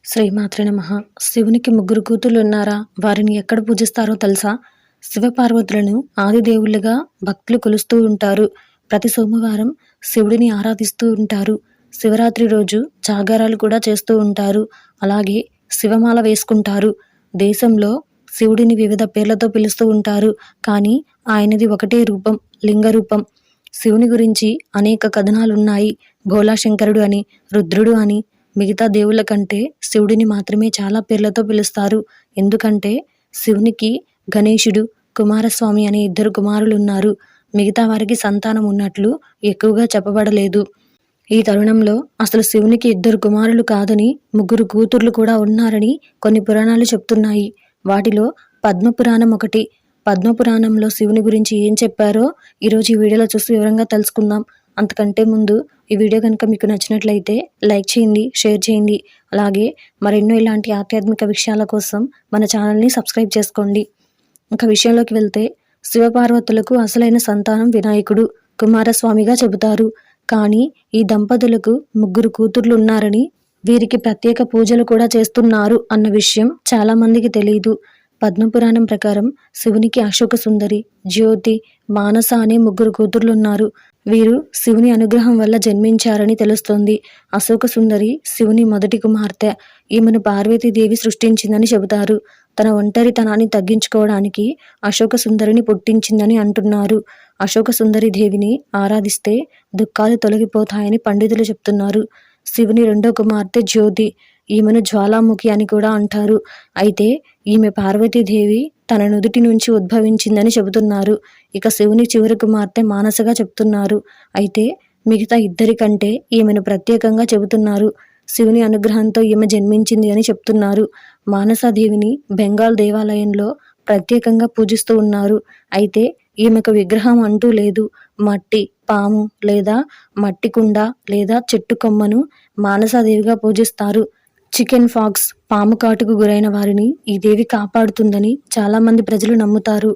శ్రీమాత్రే నమః. శివునికి ముగ్గురు కూతుళ్ళు ఉన్నారా? వారిని ఎక్కడ పూజిస్తారో తెలుసా? శివపార్వతులను ఆదిదేవుళ్ళుగా భక్తులు కొలుస్తూ ఉంటారు. ప్రతి సోమవారం శివుడిని ఆరాధిస్తూ ఉంటారు. శివరాత్రి రోజు జాగారాలు కూడా చేస్తూ ఉంటారు. అలాగే శివమాల వేసుకుంటారు. దేశంలో శివుడిని వివిధ పేర్లతో పిలుస్తూ ఉంటారు. కానీ ఆయనది ఒకటే రూపం, లింగరూపం. శివుని గురించి అనేక కథనాలున్నాయి. భోలాశంకరుడు అని, రుద్రుడు అని. మిగతా దేవుళ్ళ కంటే శివుడిని మాత్రమే చాలా పేర్లతో పిలుస్తారు. ఎందుకంటే శివునికి గణేశుడు, కుమారస్వామి అనే ఇద్దరు కుమారులు ఉన్నారు. మిగతా వారికి సంతానం ఉన్నట్లు ఎక్కువగా చెప్పబడలేదు. ఈ తరుణంలో అసలు శివునికి ఇద్దరు కుమారులు కాదని ముగ్గురు కూతుర్లు కూడా ఉన్నారని కొన్ని పురాణాలు చెప్తున్నాయి. వాటిలో పద్మపురాణం ఒకటి. పద్మపురాణంలో శివుని గురించి ఏం చెప్పారో ఈరోజు ఈ వీడియోలో చూసి వివరంగా తెలుసుకుందాం. అంతకంటే ముందు ఈ వీడియో కనుక మీకు నచ్చినట్లయితే లైక్ చేయండి, షేర్ చేయండి. అలాగే మరెన్నో ఇలాంటి ఆధ్యాత్మిక విషయాల కోసం మన ఛానల్ని సబ్స్క్రైబ్ చేసుకోండి. ఇంకా విషయంలోకి వెళ్తే, శివపార్వతులకు అసలైన సంతానం వినాయకుడు, కుమారస్వామిగా చెబుతారు. కానీ ఈ దంపతులకు ముగ్గురు కూతుర్లు ఉన్నారని, వీరికి ప్రత్యేక పూజలు కూడా చేస్తున్నారు అన్న విషయం చాలా మందికి తెలియదు. పద్మపురాణం ప్రకారం శివునికి అశోక సుందరి, జ్యోతి, మానస అనే ముగ్గురు కూతుర్లున్నారు. వీరు శివుని అనుగ్రహం వల్ల జన్మించారని తెలుస్తోంది. అశోక సుందరి శివుని మొదటి కుమార్తె. ఈమెను పార్వతీదేవి సృష్టించిందని చెబుతారు. తన ఒంటరితనాన్ని తగ్గించుకోవడానికి అశోక సుందరిని పుట్టించిందని అంటున్నారు. అశోక సుందరి దేవిని ఆరాధిస్తే దుఃఖాలు తొలగిపోతాయని పండితులు చెప్తున్నారు. శివుని రెండో కుమార్తె జ్యోతి. ఈమెను జ్వాలాముఖి అని కూడా అంటారు. అయితే ఈమె పార్వతీదేవి తన నుదుటి నుంచి ఉద్భవించిందని చెబుతున్నారు. ఇక శివుని చివరి కుమార్తె మానసగా చెప్తున్నారు. అయితే మిగతా ఇద్దరి కంటే ఈమెను ప్రత్యేకంగా చెబుతున్నారు. శివుని అనుగ్రహంతో ఈమె జన్మించింది అని చెప్తున్నారు. మానసాదేవిని బెంగాల్ దేవాలయంలో ప్రత్యేకంగా పూజిస్తూ ఉన్నారు. అయితే ఈమెకు విగ్రహం అంటూ లేదు. మట్టి, పాము లేదా మట్టి కుండ లేదా చెట్టు కొమ్మను మానసాదేవిగా పూజిస్తారు. చికెన్ ఫాక్స్, పాము కాటుకు గురైన వారిని ఈ దేవి కాపాడుతుందని చాలా మంది ప్రజలు నమ్ముతారు.